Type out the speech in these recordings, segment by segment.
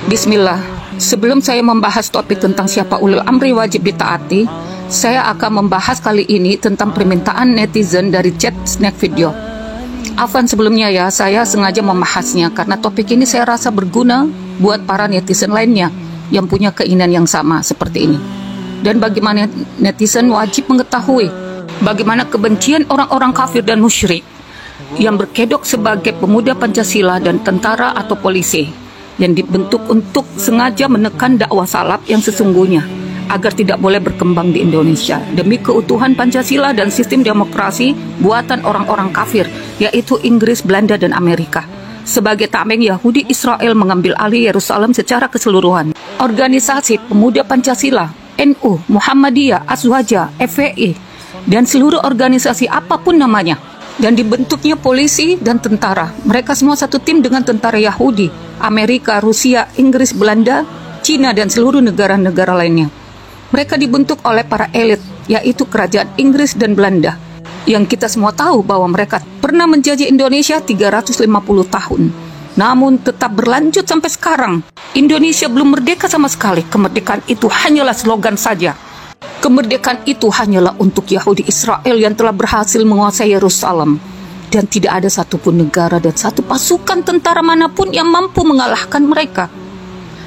Bismillah. Sebelum saya membahas topik tentang siapa ulul amri wajib ditaati, saya akan membahas kali ini tentang permintaan netizen dari chat snack video. Afwan sebelumnya ya, saya sengaja membahasnya karena topik ini saya rasa berguna buat para netizen lainnya yang punya keinginan yang sama seperti ini. Dan bagaimana netizen wajib mengetahui bagaimana kebencian orang-orang kafir dan musyrik yang berkedok sebagai pemuda Pancasila dan tentara atau polisi yang dibentuk untuk sengaja menekan dakwah salaf yang sesungguhnya agar tidak boleh berkembang di Indonesia demi keutuhan Pancasila dan sistem demokrasi buatan orang-orang kafir, yaitu Inggris, Belanda, dan Amerika. Sebagai tameng Yahudi, Israel mengambil alih Yerusalem secara keseluruhan. Organisasi Pemuda Pancasila, NU, Muhammadiyah, Azwaja, FPI, dan seluruh organisasi apapun namanya, dan dibentuknya polisi dan tentara. Mereka semua satu tim dengan tentara Yahudi, Amerika, Rusia, Inggris, Belanda, Cina, dan seluruh negara-negara lainnya. Mereka dibentuk oleh para elit, yaitu kerajaan Inggris dan Belanda, yang kita semua tahu bahwa mereka pernah menjajah Indonesia 350 tahun. Namun tetap berlanjut sampai sekarang. Indonesia belum merdeka sama sekali. Kemerdekaan itu hanyalah slogan saja. Kemerdekaan itu hanyalah untuk Yahudi Israel yang telah berhasil menguasai Yerusalem. Dan tidak ada satupun negara dan satu pasukan tentara manapun yang mampu mengalahkan mereka.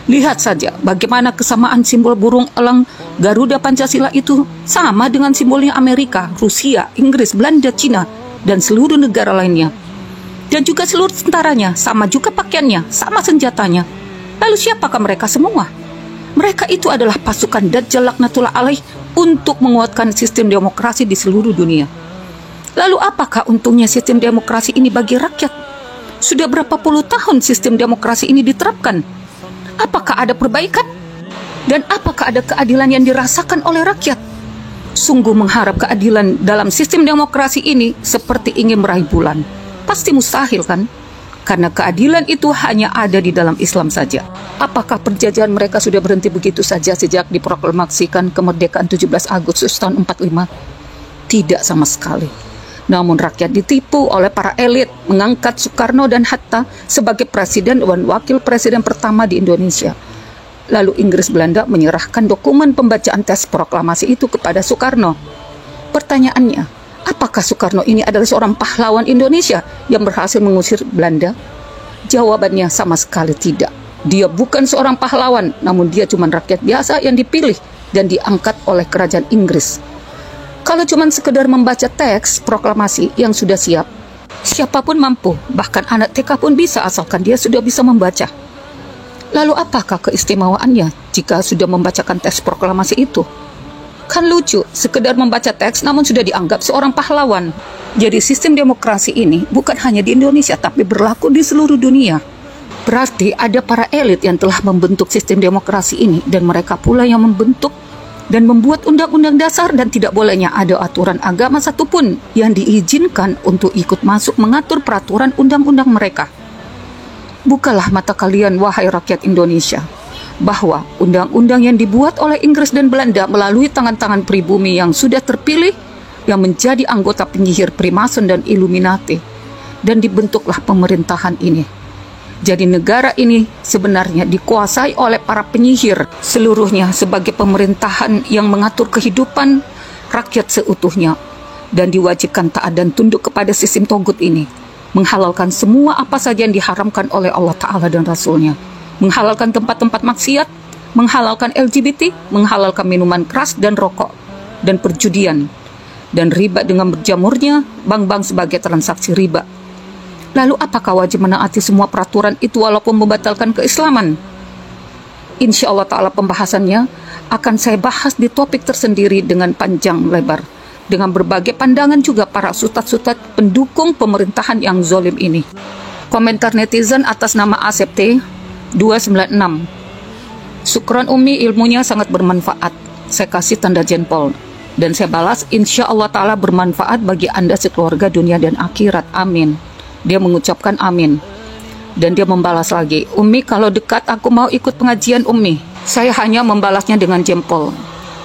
Lihat saja bagaimana kesamaan simbol burung elang Garuda Pancasila itu sama dengan simbolnya Amerika, Rusia, Inggris, Belanda, Cina, dan seluruh negara lainnya. Dan juga seluruh tentaranya, sama juga pakaiannya, sama senjatanya. Lalu siapakah mereka semua? Mereka itu adalah pasukan Dajjal laknatullah alaih untuk menguatkan sistem demokrasi di seluruh dunia. Lalu apakah untungnya sistem demokrasi ini bagi rakyat? Sudah berapa puluh tahun sistem demokrasi ini diterapkan? Apakah ada perbaikan? Dan apakah ada keadilan yang dirasakan oleh rakyat? Sungguh mengharap keadilan dalam sistem demokrasi ini seperti ingin meraih bulan. Pasti mustahil kan? Karena keadilan itu hanya ada di dalam Islam saja. Apakah penjajahan mereka sudah berhenti begitu saja sejak diproklamasikan kemerdekaan 17 Agustus tahun 45? Tidak sama sekali. Namun rakyat ditipu oleh para elit mengangkat Soekarno dan Hatta sebagai presiden dan wakil presiden pertama di Indonesia. Lalu Inggris Belanda menyerahkan dokumen pembacaan teks proklamasi itu kepada Soekarno. Pertanyaannya, apakah Soekarno ini adalah seorang pahlawan Indonesia yang berhasil mengusir Belanda? Jawabannya sama sekali tidak. Dia bukan seorang pahlawan, namun dia cuma rakyat biasa yang dipilih dan diangkat oleh kerajaan Inggris. Kalau cuma sekedar membaca teks proklamasi yang sudah siap, siapapun mampu, bahkan anak TK pun bisa asalkan dia sudah bisa membaca. Lalu apakah keistimewaannya jika sudah membacakan teks proklamasi itu? Kan lucu, sekedar membaca teks namun sudah dianggap seorang pahlawan. Jadi sistem demokrasi ini bukan hanya di Indonesia tapi berlaku di seluruh dunia. Berarti ada para elit yang telah membentuk sistem demokrasi ini dan mereka pula yang membentuk dan membuat undang-undang dasar dan tidak bolehnya ada aturan agama satupun yang diizinkan untuk ikut masuk mengatur peraturan undang-undang mereka. Bukalah mata kalian wahai rakyat Indonesia, bahwa undang-undang yang dibuat oleh Inggris dan Belanda melalui tangan-tangan pribumi yang sudah terpilih yang menjadi anggota penyihir Freemason dan Illuminati, dan dibentuklah pemerintahan ini. Jadi negara ini sebenarnya dikuasai oleh para penyihir seluruhnya sebagai pemerintahan yang mengatur kehidupan rakyat seutuhnya dan diwajibkan taat dan tunduk kepada sistem togut ini, menghalalkan semua apa saja yang diharamkan oleh Allah Ta'ala dan Rasulnya, menghalalkan tempat-tempat maksiat, menghalalkan LGBT, menghalalkan minuman keras dan rokok, dan perjudian, dan riba dengan berjamurnya bank-bank sebagai transaksi riba. Lalu apakah wajib menaati semua peraturan itu walaupun membatalkan keislaman? Insya Allah Ta'ala pembahasannya akan saya bahas di topik tersendiri dengan panjang lebar, dengan berbagai pandangan juga para ustadz-ustadz pendukung pemerintahan yang zolim ini. Komentar netizen atas nama Asep T 296. Syukron Umi, ilmunya sangat bermanfaat. Saya kasih tanda jempol. Dan saya balas, insya Allah Ta'ala bermanfaat bagi Anda sekeluarga dunia dan akhirat. Amin. Dia mengucapkan amin. Dan dia membalas lagi, Umi kalau dekat aku mau ikut pengajian Umi. Saya hanya membalasnya dengan jempol.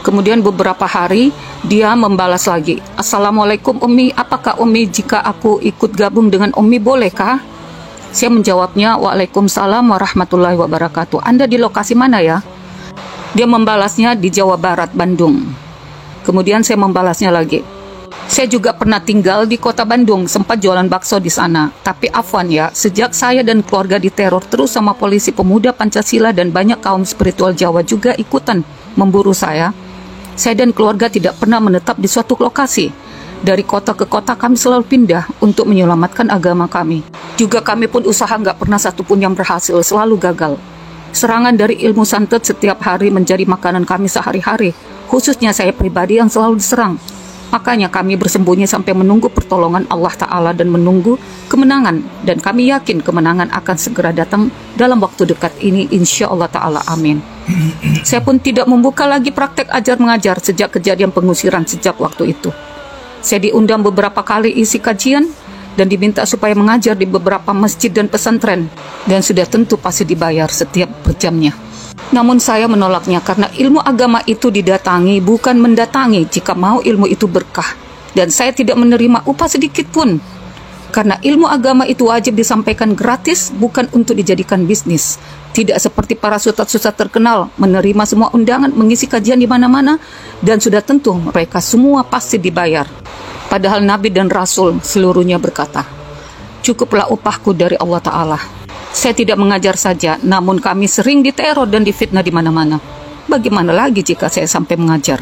Kemudian beberapa hari dia membalas lagi, Assalamualaikum Umi, apakah Umi jika aku ikut gabung dengan Umi bolehkah? Saya menjawabnya, Waalaikumsalam warahmatullahi wabarakatuh. Anda di lokasi mana ya? Dia membalasnya di Jawa Barat, Bandung. Kemudian saya membalasnya lagi. Saya juga pernah tinggal di kota Bandung, sempat jualan bakso di sana. Tapi afwan ya, sejak saya dan keluarga diteror terus sama polisi pemuda Pancasila dan banyak kaum spiritual Jawa juga ikutan memburu saya dan keluarga tidak pernah menetap di suatu lokasi. Dari kota ke kota kami selalu pindah untuk menyelamatkan agama kami. Juga kami pun usaha nggak pernah satupun yang berhasil, selalu gagal. Serangan dari ilmu santet setiap hari menjadi makanan kami sehari-hari, khususnya saya pribadi yang selalu diserang. Makanya kami bersembunyi sampai menunggu pertolongan Allah Ta'ala dan menunggu kemenangan. Dan kami yakin kemenangan akan segera datang dalam waktu dekat ini, insya Allah Ta'ala, amin. Saya pun tidak membuka lagi praktek ajar mengajar sejak kejadian pengusiran sejak waktu itu. Saya diundang beberapa kali isi kajian dan diminta supaya mengajar di beberapa masjid dan pesantren, dan sudah tentu pasti dibayar setiap per jamnya. Namun saya menolaknya karena ilmu agama itu didatangi, bukan mendatangi jika mau ilmu itu berkah. Dan saya tidak menerima upah sedikit pun. Karena ilmu agama itu wajib disampaikan gratis, bukan untuk dijadikan bisnis. Tidak seperti para ustadz-ustadz terkenal, menerima semua undangan, mengisi kajian di mana-mana, dan sudah tentu mereka semua pasti dibayar. Padahal Nabi dan Rasul seluruhnya berkata, cukuplah upahku dari Allah Ta'ala. Saya tidak mengajar saja, namun kami sering diteror dan difitnah di mana-mana. Bagaimana lagi jika saya sampai mengajar?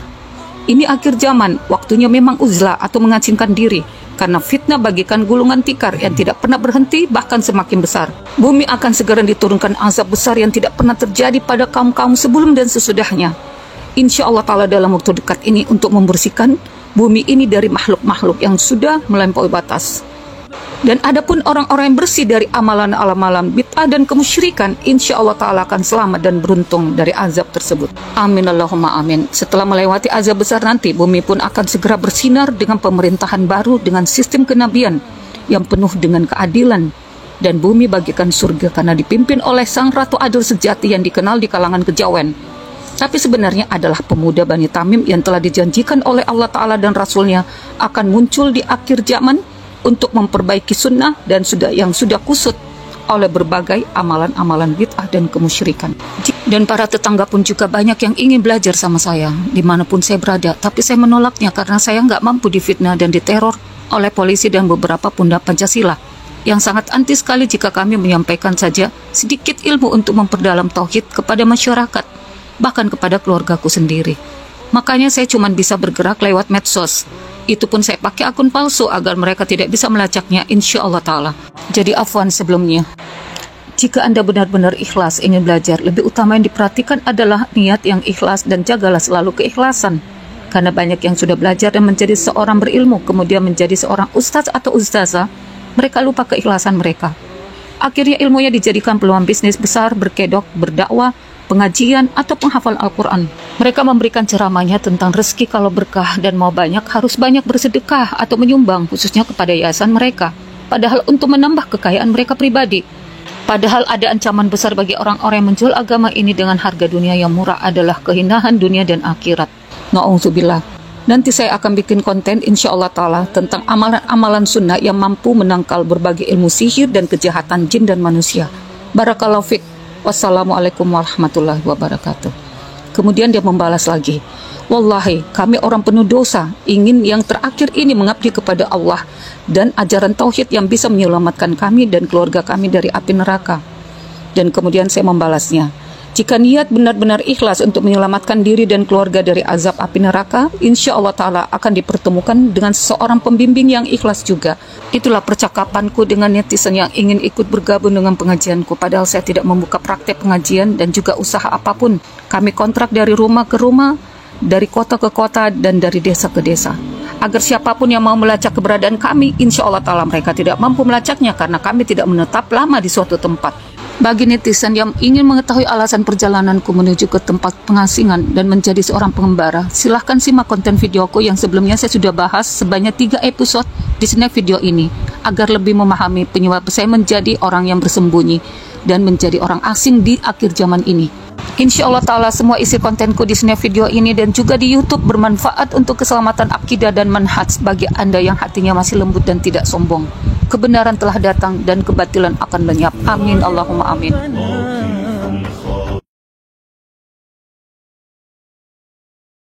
Ini akhir zaman, waktunya memang uzlah atau mengasingkan diri, karena fitnah bagikan gulungan tikar yang tidak pernah berhenti, bahkan semakin besar. Bumi akan segera diturunkan azab besar yang tidak pernah terjadi pada kaum-kaum sebelum dan sesudahnya. Insya Allah Ta'ala dalam waktu dekat ini untuk membersihkan bumi ini dari makhluk-makhluk yang sudah melampaui batas. Dan adapun orang-orang yang bersih dari amalan-amalan bid'ah dan kemusyrikan, insya Allah Ta'ala akan selamat dan beruntung dari azab tersebut. Amin Allahumma amin. Setelah melewati azab besar nanti, bumi pun akan segera bersinar dengan pemerintahan baru dengan sistem kenabian yang penuh dengan keadilan. Dan bumi bagikan surga karena dipimpin oleh sang ratu adil sejati yang dikenal di kalangan kejawen. Tapi sebenarnya adalah pemuda Bani Tamim yang telah dijanjikan oleh Allah Ta'ala dan Rasulnya akan muncul di akhir zaman untuk memperbaiki sunnah dan yang sudah kusut oleh berbagai amalan-amalan bid'ah dan kemusyrikan. Dan para tetangga pun juga banyak yang ingin belajar sama saya dimanapun saya berada, tapi saya menolaknya karena saya nggak mampu difitnah dan diteror oleh polisi dan beberapa pundak Pancasila yang sangat anti sekali jika kami menyampaikan saja sedikit ilmu untuk memperdalam tauhid kepada masyarakat, bahkan kepada keluargaku sendiri. Makanya saya cuma bisa bergerak lewat medsos. Itu pun saya pakai akun palsu agar mereka tidak bisa melacaknya, insya Allah Ta'ala. Jadi afwan sebelumnya. Jika Anda benar-benar ikhlas ingin belajar, lebih utama yang diperhatikan adalah niat yang ikhlas dan jagalah selalu keikhlasan. Karena banyak yang sudah belajar dan menjadi seorang berilmu, kemudian menjadi seorang ustaz atau ustazah, mereka lupa keikhlasan mereka. Akhirnya ilmunya dijadikan peluang bisnis besar, berkedok, berdakwah, pengajian, atau penghafal Al-Quran. Mereka memberikan ceramahnya tentang rezeki kalau berkah dan mau banyak harus banyak bersedekah atau menyumbang, khususnya kepada yayasan mereka. Padahal untuk menambah kekayaan mereka pribadi. Padahal ada ancaman besar bagi orang-orang yang menjual agama ini dengan harga dunia yang murah adalah kehinaan dunia dan akhirat. Na'udzubillah. Nanti saya akan bikin konten insya Allah Ta'ala tentang amalan-amalan sunnah yang mampu menangkal berbagai ilmu sihir dan kejahatan jin dan manusia. Barakallahu fiqh. Wassalamualaikum warahmatullahi wabarakatuh. Kemudian dia membalas lagi, wallahi kami orang penuh dosa, ingin yang terakhir ini mengabdi kepada Allah dan ajaran tauhid yang bisa menyelamatkan kami dan keluarga kami dari api neraka. Dan kemudian saya membalasnya, jika niat benar-benar ikhlas untuk menyelamatkan diri dan keluarga dari azab api neraka, insya Allah Ta'ala akan dipertemukan dengan seorang pembimbing yang ikhlas juga. Itulah percakapanku dengan netizen yang ingin ikut bergabung dengan pengajianku. Padahal saya tidak membuka praktek pengajian dan juga usaha apapun. Kami kontrak dari rumah ke rumah, dari kota ke kota, dan dari desa ke desa. Agar siapapun yang mau melacak keberadaan kami, insya Allah Ta'ala mereka tidak mampu melacaknya karena kami tidak menetap lama di suatu tempat. Bagi netizen yang ingin mengetahui alasan perjalananku menuju ke tempat pengasingan dan menjadi seorang pengembara, silahkan simak konten videoku yang sebelumnya saya sudah bahas sebanyak 3 episode di snack video ini, agar lebih memahami penyebab saya menjadi orang yang bersembunyi dan menjadi orang asing di akhir zaman ini. Insya Allah Ta'ala semua isi kontenku di snack video ini dan juga di YouTube bermanfaat untuk keselamatan akidah dan manhaj bagi Anda yang hatinya masih lembut dan tidak sombong. Kebenaran telah datang dan kebatilan akan lenyap. Amin Allahumma amin.